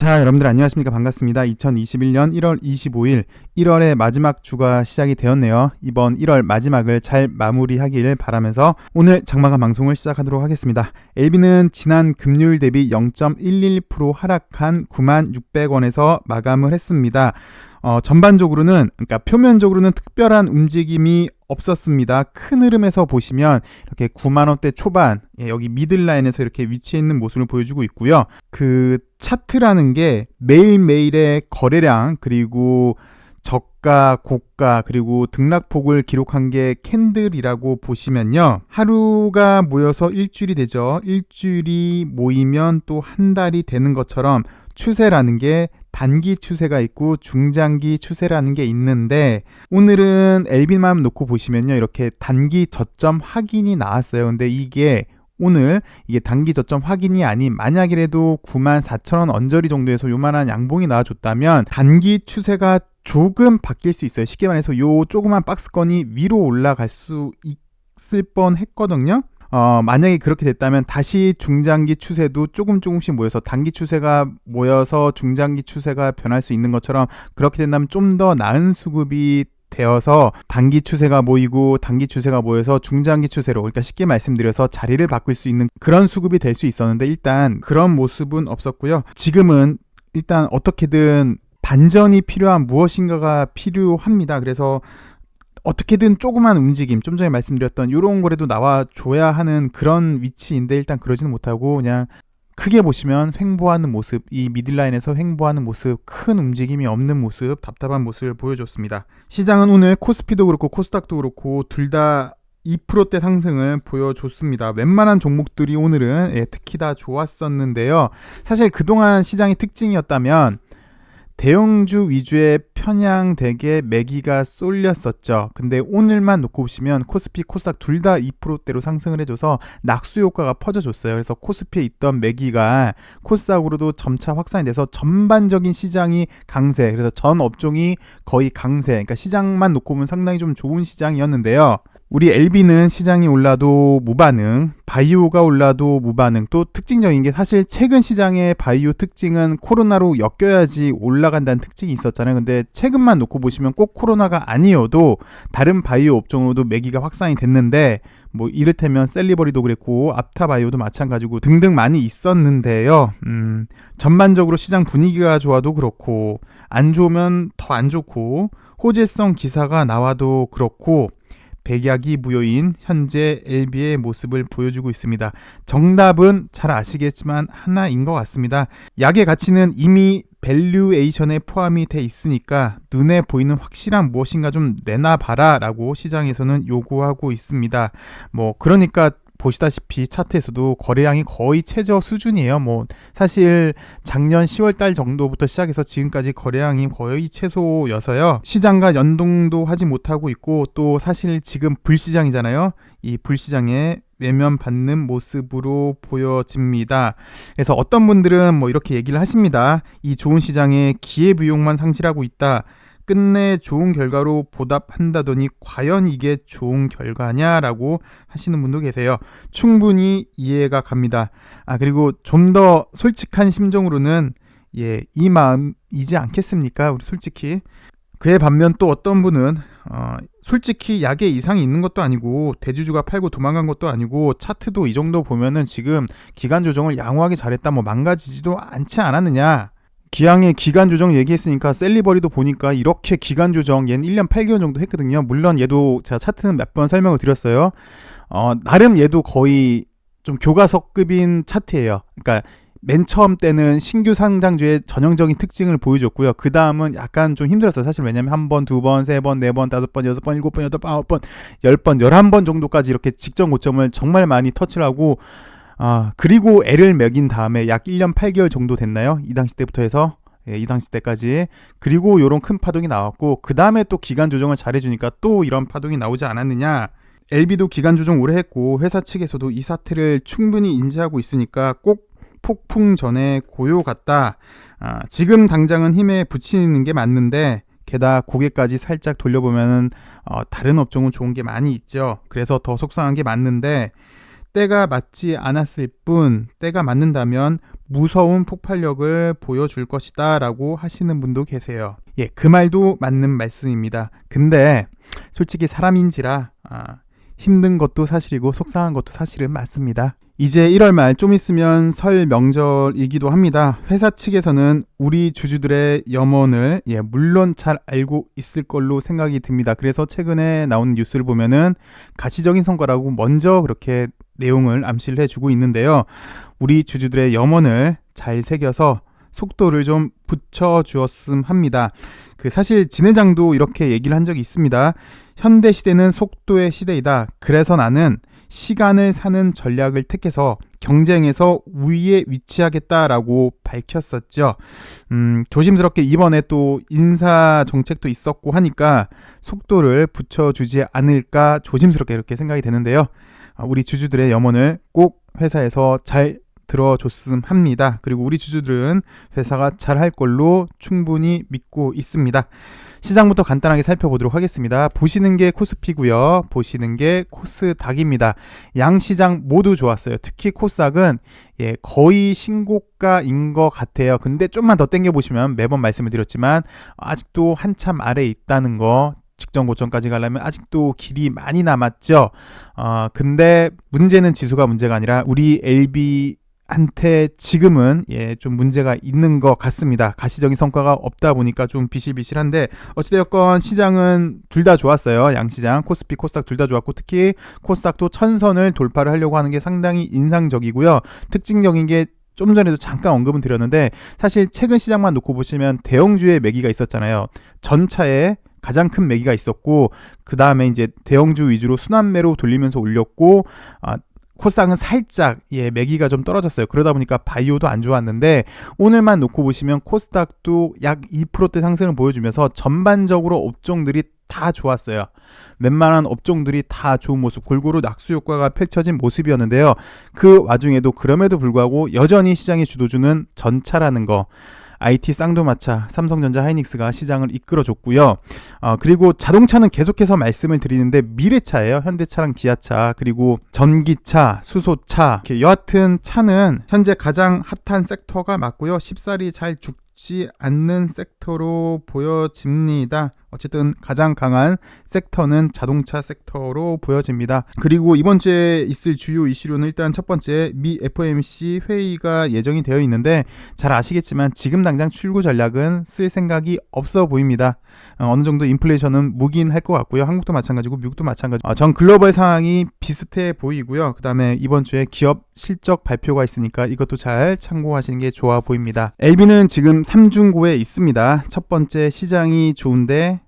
자, 여러분들 안녕하십니까? 반갑습니다. 2021년 1월 25일 1월의 마지막 주가 시작이 되었네요. 이번 1월 마지막을 잘 마무리하길 바라면서 오늘 장마감 방송을 시작하도록 하겠습니다. LB는 지난 금요일 대비 0.11% 하락한 96,600원에서 마감을 했습니다. 전반적으로는, 그러니까 표면적으로는 특별한 움직임이 없었습니다. 큰 흐름에서 보시면 이렇게 9만원대 초반, 여기 미들라인에서 이렇게 위치해 있는 모습을 보여주고 있고요. 그 차트라는 게 매일매일의 거래량, 그리고 저가, 고가, 그리고 등락폭을 기록한 게 캔들이라고 보시면요. 하루가 모여서 일주일이 되죠. 일주일이 모이면 또 한 달이 되는 것처럼 추세라는 게 단기 추세가 있고 중장기 추세라는 게 있는데, 오늘은 LB만 놓고 보시면요, 이렇게 단기 저점 확인이 나왔어요. 근데 이게 오늘 이게 단기 저점 확인이 아닌, 만약이라도 94,000원 언저리 정도에서 요만한 양봉이 나와줬다면 단기 추세가 조금 바뀔 수 있어요. 쉽게 말해서 요 조그만 박스권이 위로 올라갈 수 있을 뻔 했거든요. 만약에 그렇게 됐다면 다시 중장기 추세도 조금씩 모여서, 단기 추세가 모여서 중장기 추세가 변할 수 있는 것처럼, 그렇게 된다면 좀 더 나은 수급이 되어서 단기 추세가 모이고 단기 추세가 모여서 중장기 추세로, 그러니까 쉽게 말씀드려서 자리를 바꿀 수 있는 그런 수급이 될 수 있었는데, 일단 그런 모습은 없었고요. 지금은 일단 어떻게든 반전이 필요한 무엇인가가 필요합니다. 그래서 어떻게든 조그만 움직임, 좀 전에 말씀드렸던 이런 거라도 나와줘야 하는 그런 위치인데, 일단 그러지는 못하고 그냥 크게 보시면 횡보하는 모습, 이 미들라인에서 횡보하는 모습, 큰 움직임이 없는 모습, 답답한 모습을 보여줬습니다. 시장은 오늘 코스피도 그렇고 코스닥도 그렇고 둘 다 2%대 상승을 보여줬습니다. 웬만한 종목들이 오늘은 특히 다 좋았었는데요. 사실 그동안 시장의 특징이었다면 대형주 위주의 편향되게 매기가 쏠렸었죠. 근데 오늘만 놓고 보시면 코스피, 코스닥 둘 다 2%대로 상승을 해줘서 낙수 효과가 퍼져줬어요. 그래서 코스피에 있던 매기가 코스닥으로도 점차 확산이 돼서 전반적인 시장이 강세, 그래서 전 업종이 거의 강세, 그러니까 시장만 놓고 보면 상당히 좀 좋은 시장이었는데요. 우리 LB는 시장이 올라도 무반응, 바이오가 올라도 무반응. 또 특징적인 게, 사실 최근 시장의 바이오 특징은 코로나로 엮여야지 올라간다는 특징이 있었잖아요. 근데 최근만 놓고 보시면 꼭 코로나가 아니어도 다른 바이오 업종으로도 매기가 확산이 됐는데, 뭐 이를테면 셀리버리도 그랬고 앞타바이오도 마찬가지고 등등 많이 있었는데요. 전반적으로 시장 분위기가 좋아도 그렇고, 안 좋으면 더 안 좋고, 호재성 기사가 나와도 그렇고, 백약이 무효인 현재 LB의 모습을 보여주고 있습니다. 정답은 잘 아시겠지만 하나인 것 같습니다. 약의 가치는 이미 밸류에이션에 포함이 돼 있으니까 눈에 보이는 확실한 무엇인가 좀 내놔봐라 라고 시장에서는 요구하고 있습니다. 그러니까 보시다시피 차트에서도 거래량이 거의 최저 수준이에요. 사실 작년 10월달 정도부터 시작해서 지금까지 거래량이 거의 최소여서요. 시장과 연동도 하지 못하고 있고, 또 사실 지금 불시장이잖아요. 이 불시장에 외면받는 모습으로 보여집니다. 그래서 어떤 분들은 이렇게 얘기를 하십니다. 이 좋은 시장에 기회비용만 상실하고 있다. 끝내 좋은 결과로 보답한다더니 과연 이게 좋은 결과냐라고 하시는 분도 계세요. 충분히 이해가 갑니다. 그리고 좀 더 솔직한 심정으로는 이 마음이지 않겠습니까? 우리 솔직히. 그에 반면 또 어떤 분은 솔직히 약에 이상이 있는 것도 아니고 대주주가 팔고 도망간 것도 아니고 차트도 이 정도 보면은 지금 기간 조정을 양호하게 잘했다, 망가지지도 않지 않았느냐. 기왕에 기간 조정 얘기했으니까 셀리버리도 보니까 이렇게 기간 조정, 얘는 1년 8개월 정도 했거든요. 물론 얘도 제가 차트는 몇 번 설명을 드렸어요. 나름 얘도 거의 좀 교과서급인 차트예요. 그러니까 맨 처음 때는 신규 상장주의 전형적인 특징을 보여줬고요. 그 다음은 약간 좀 힘들었어요. 사실 왜냐면 한 번, 두 번, 세 번, 네 번, 다섯 번, 여섯 번, 일곱 번, 여덟 번, 아홉 번, 10번, 11번 정도까지 이렇게 직전 고점을 정말 많이 터치를 하고, 그리고 애를 먹인 다음에 약 1년 8개월 정도 됐나요? 이 당시 때부터 해서 이 당시 때까지. 그리고 요런 큰 파동이 나왔고, 그 다음에 또 기간 조정을 잘해주니까 또 이런 파동이 나오지 않았느냐. LB도 기간 조정 오래 했고 회사 측에서도 이 사태를 충분히 인지하고 있으니까 꼭 폭풍 전에 고요 같다. 지금 당장은 힘에 부치는 게 맞는데, 게다가 고개까지 살짝 돌려보면은 다른 업종은 좋은 게 많이 있죠. 그래서 더 속상한 게 맞는데, 때가 맞지 않았을 뿐, 때가 맞는다면 무서운 폭발력을 보여줄 것이다 라고 하시는 분도 계세요. 예, 그 말도 맞는 말씀입니다. 근데 솔직히 사람인지라 힘든 것도 사실이고 속상한 것도 사실은 맞습니다. 이제 1월 말 좀 있으면 설 명절이기도 합니다. 회사 측에서는 우리 주주들의 염원을 물론 잘 알고 있을 걸로 생각이 듭니다. 그래서 최근에 나온 뉴스를 보면은 가시적인 성과라고 먼저 그렇게 내용을 암시를 해주고 있는데요. 우리 주주들의 염원을 잘 새겨서 속도를 좀 붙여주었음 합니다. 사실 진 회장도 이렇게 얘기를 한 적이 있습니다. 현대 시대는 속도의 시대이다. 그래서 나는 시간을 사는 전략을 택해서 경쟁에서 우위에 위치하겠다라고 밝혔었죠. 조심스럽게 이번에 또 인사 정책도 있었고 하니까 속도를 붙여주지 않을까 조심스럽게 이렇게 생각이 되는데요. 우리 주주들의 염원을 꼭 회사에서 잘 들어줬음 합니다. 그리고 우리 주주들은 회사가 잘할 걸로 충분히 믿고 있습니다. 시장부터 간단하게 살펴보도록 하겠습니다. 보시는 게 코스피고요. 보시는 게 코스닥입니다. 양 시장 모두 좋았어요. 특히 코스닥은 거의 신고가인 것 같아요. 근데 좀만 더 당겨보시면 매번 말씀을 드렸지만 아직도 한참 아래에 있다는 거, 직전 고점까지 가려면 아직도 길이 많이 남았죠. 근데 문제는 지수가 문제가 아니라 우리 LB한테 지금은 좀 문제가 있는 것 같습니다. 가시적인 성과가 없다 보니까 좀 비실비실한데 어찌되었건 시장은 둘 다 좋았어요. 양시장, 코스피, 코스닥 둘 다 좋았고 특히 코스닥도 1000선을 돌파를 하려고 하는 게 상당히 인상적이고요. 특징적인 게 좀 전에도 잠깐 언급은 드렸는데 사실 최근 시장만 놓고 보시면 대형주의 매기가 있었잖아요. 전차에 가장 큰 매기가 있었고 그 다음에 이제 대형주 위주로 순환매로 돌리면서 올렸고 코스닥은 살짝 매기가 좀 떨어졌어요. 그러다 보니까 바이오도 안 좋았는데 오늘만 놓고 보시면 코스닥도 약 2%대 상승을 보여주면서 전반적으로 업종들이 다 좋았어요. 웬만한 업종들이 다 좋은 모습, 골고루 낙수 효과가 펼쳐진 모습이었는데요. 그 와중에도 그럼에도 불구하고 여전히 시장의 주도주는 전차라는 거, IT 쌍두마차, 삼성전자, 하이닉스가 시장을 이끌어줬고요. 그리고 자동차는 계속해서 말씀을 드리는데 미래차예요. 현대차랑 기아차, 그리고 전기차, 수소차, 여하튼 차는 현재 가장 핫한 섹터가 맞고요. 쉽사리 잘 죽지 않는 섹터로 보여집니다. 어쨌든 가장 강한 섹터는 자동차 섹터로 보여집니다. 그리고 이번 주에 있을 주요 이슈로는 일단 첫 번째 미 FOMC 회의가 예정이 되어 있는데 잘 아시겠지만 지금 당장 출구 전략은 쓸 생각이 없어 보입니다. 어느 정도 인플레이션은 묵인할 것 같고요. 한국도 마찬가지고 미국도 마찬가지고 전 글로벌 상황이 비슷해 보이고요. 그 다음에 이번 주에 기업 실적 발표가 있으니까 이것도 잘 참고하시는 게 좋아 보입니다. LB는 지금 3중고에 있습니다. 첫 번째 시장이 좋은데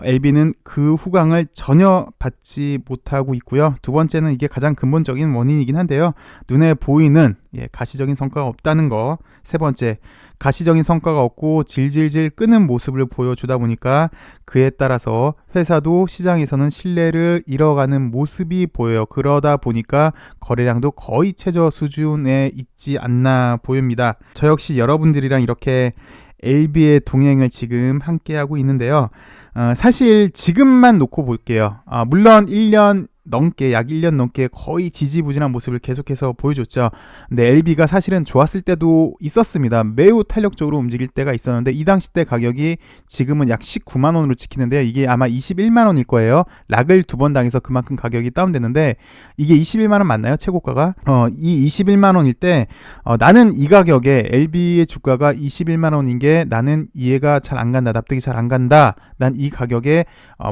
LB는 그 후광을 전혀 받지 못하고 있고요. 두 번째는 이게 가장 근본적인 원인이긴 한데요. 눈에 보이는 가시적인 성과가 없다는 거. 세 번째, 가시적인 성과가 없고 질질질 끄는 모습을 보여주다 보니까 그에 따라서 회사도 시장에서는 신뢰를 잃어가는 모습이 보여요. 그러다 보니까 거래량도 거의 최저 수준에 있지 않나 보입니다. 저 역시 여러분들이랑 이렇게 LB의 동행을 지금 함께하고 있는데요. 사실 지금만 놓고 볼게요. 물론 1년 넘게, 약 1년 넘게 거의 지지부진한 모습을 계속해서 보여줬죠. 근데 LB가 사실은 좋았을 때도 있었습니다. 매우 탄력적으로 움직일 때가 있었는데 이 당시 때 가격이 지금은 약 19만 원으로 찍히는데요. 이게 아마 21만 원일 거예요. 락을 두 번 당해서 그만큼 가격이 다운됐는데 이게 21만 원 맞나요? 최고가가? 이 21만 원일 때 나는 이 가격에 LB의 주가가 21만 원인 게 나는 이해가 잘 안 간다. 납득이 잘 안 간다. 난 이 가격에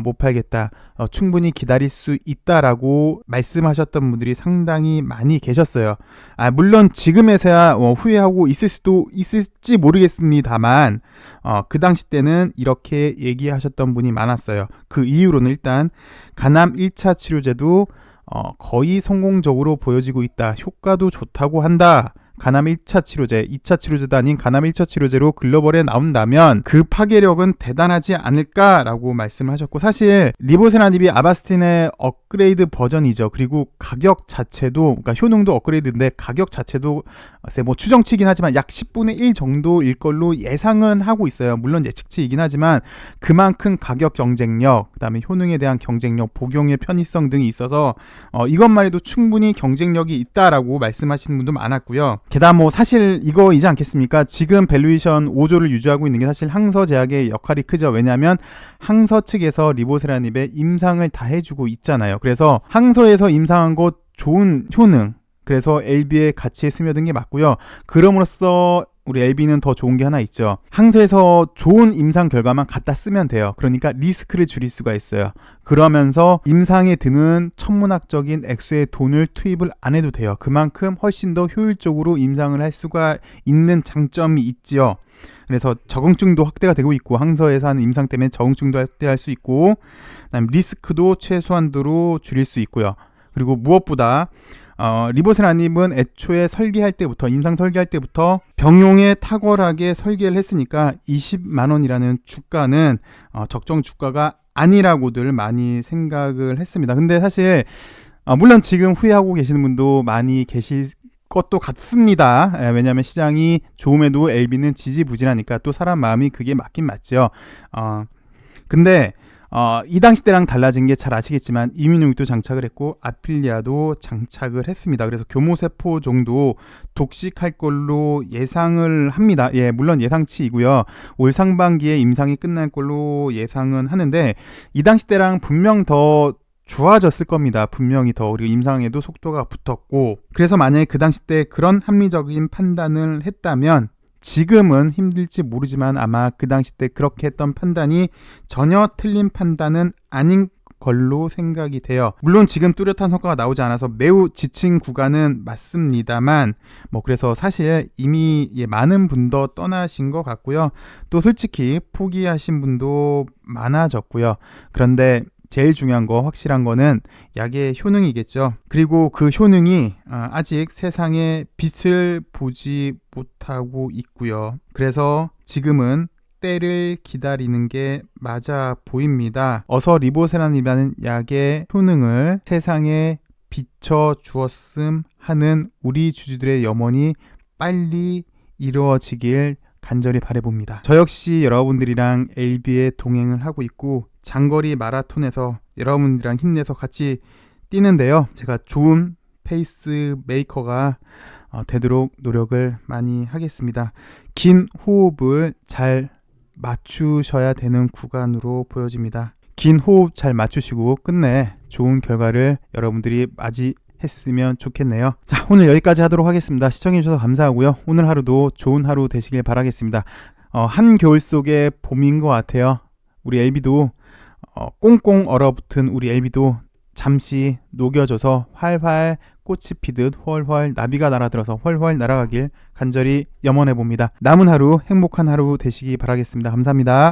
못 팔겠다. 충분히 기다릴 수 있다라고 말씀하셨던 분들이 상당히 많이 계셨어요. 물론 지금에서야 후회하고 있을지 모르겠습니다만 그 당시 때는 이렇게 얘기하셨던 분이 많았어요. 그 이후로는 일단 간암 1차 치료제도 거의 성공적으로 보여지고 있다. 효과도 좋다고 한다. 간암 1차 치료제, 2차 치료제도 아닌 간암 1차 치료제로 글로벌에 나온다면 그 파괴력은 대단하지 않을까라고 말씀을 하셨고 사실 리보세라닙이 아바스틴의 업그레이드 버전이죠. 그리고 가격 자체도 그러니까 효능도 업그레이드인데 가격 자체도 추정치긴 하지만 약 10분의 1 정도일 걸로 예상은 하고 있어요. 물론 예측치이긴 하지만 그만큼 가격 경쟁력, 그다음에 효능에 대한 경쟁력, 복용의 편의성 등이 있어서 이것만 해도 충분히 경쟁력이 있다라고 말씀하시는 분도 많았고요. 게다가 뭐 사실 이거이지 않겠습니까? 지금 밸류에이션 5조를 유지하고 있는 게 사실 항서제약의 역할이 크죠. 왜냐하면 항서 측에서 리보세라닙에 임상을 다 해주고 있잖아요. 그래서 항서에서 임상한 것 좋은 효능, 그래서 LB에 같이 스며든 게 맞고요. 그럼으로써 우리 LB는 더 좋은 게 하나 있죠. 항서에서 좋은 임상 결과만 갖다 쓰면 돼요. 그러니까 리스크를 줄일 수가 있어요. 그러면서 임상에 드는 천문학적인 액수의 돈을 투입을 안 해도 돼요. 그만큼 훨씬 더 효율적으로 임상을 할 수가 있는 장점이 있지요. 그래서 적응증도 확대가 되고 있고, 항서에서 하는 임상 때문에 적응증도 확대할 수 있고, 그다음에 리스크도 최소한도로 줄일 수 있고요. 그리고 무엇보다 리보세라닙은 애초에 설계할 때부터, 임상 설계할 때부터 병용에 탁월하게 설계를 했으니까 20만 원이라는 주가는 적정 주가가 아니라고들 많이 생각을 했습니다. 근데 사실 물론 지금 후회하고 계시는 분도 많이 계실 것도 같습니다. 왜냐하면 시장이 좋음에도 LB는 지지부진하니까 또 사람 마음이 그게 맞긴 맞죠. 근데 이 당시 때랑 달라진 게 잘 아시겠지만 이민용도 장착을 했고 아필리아도 장착을 했습니다. 그래서 교모세포 정도 독식할 걸로 예상을 합니다. 예, 물론 예상치이고요. 올 상반기에 임상이 끝날 걸로 예상은 하는데 이 당시 때랑 분명 더 좋아졌을 겁니다. 분명히 더. 그리고 임상에도 속도가 붙었고, 그래서 만약에 그 당시 때 그런 합리적인 판단을 했다면 지금은 힘들지 모르지만 아마 그 당시 때 그렇게 했던 판단이 전혀 틀린 판단은 아닌 걸로 생각이 돼요. 물론 지금 뚜렷한 성과가 나오지 않아서 매우 지친 구간은 맞습니다만, 그래서 사실 이미 많은 분도 떠나신 것 같고요. 또 솔직히 포기하신 분도 많아졌고요. 그런데 제일 중요한 거, 확실한 거는 약의 효능이겠죠. 그리고 그 효능이 아직 세상에 빛을 보지 못하고 있고요. 그래서 지금은 때를 기다리는 게 맞아 보입니다. 어서 리보세라닙이라는 약의 효능을 세상에 비춰 주었음 하는 우리 주주들의 염원이 빨리 이루어지길 간절히 바라봅니다. 저 역시 여러분들이랑 LB에 동행을 하고 있고 장거리 마라톤에서 여러분들이랑 힘내서 같이 뛰는데요. 제가 좋은 페이스 메이커가 되도록 노력을 많이 하겠습니다. 긴 호흡을 잘 맞추셔야 되는 구간으로 보여집니다. 긴 호흡 잘 맞추시고 끝내 좋은 결과를 여러분들이 맞이했으면 좋겠네요. 자, 오늘 여기까지 하도록 하겠습니다. 시청해주셔서 감사하고요. 오늘 하루도 좋은 하루 되시길 바라겠습니다. 한겨울 속의 봄인 것 같아요. 우리 LB도 꽁꽁 얼어붙은 우리 LB도 잠시 녹여져서 활활 꽃이 피듯 훨훨 나비가 날아들어서 훨훨 날아가길 간절히 염원해봅니다. 남은 하루 행복한 하루 되시기 바라겠습니다. 감사합니다.